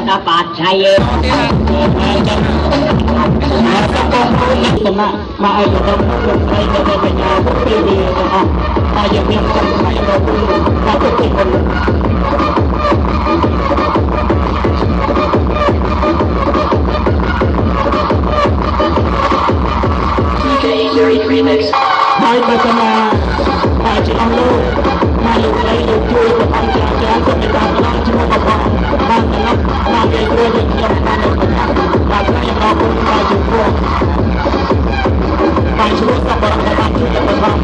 dapat saya remix. Hai macam Haji Amlo, malu saya cuy berpanjang-panjang sampai tangan cuma bapak, tangan nabi dua yang tangan tangan yang aku baju buat, baju sabar sabar juga bapak.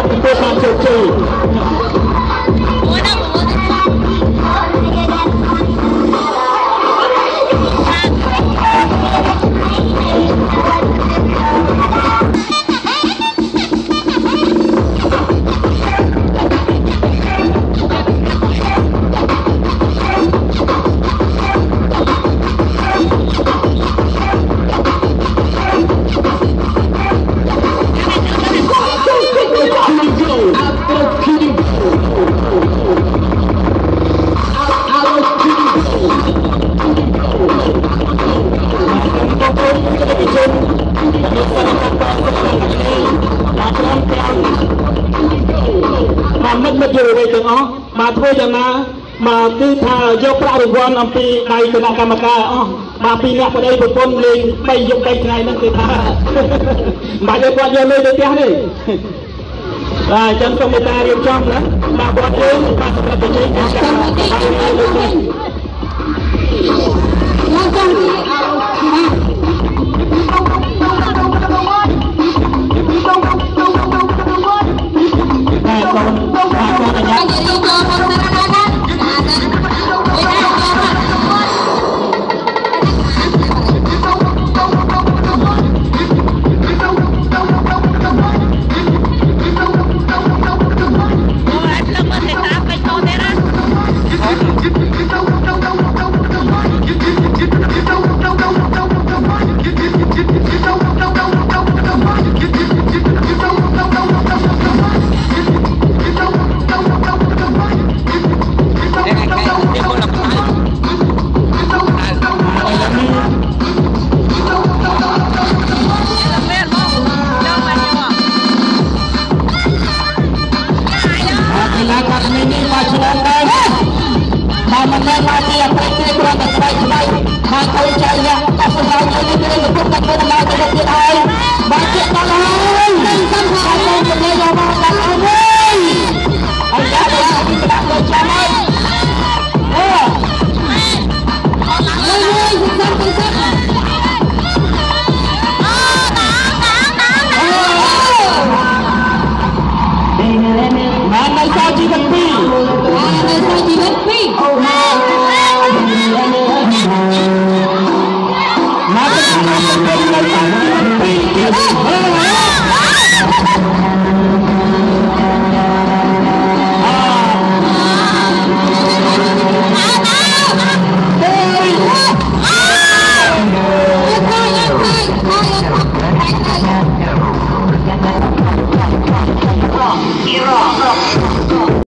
Itu satu cuy. mà thôi chẳng mà cứ thà do pra được quan ông pi đây từ nãy mà mà pi nãy ở đây một con lên bay dụng đây ngày nó cứ thà mà do quan do lên được tiếc đi chân không người ta điều trong đó mà quan lên mà là cái gì Mana saja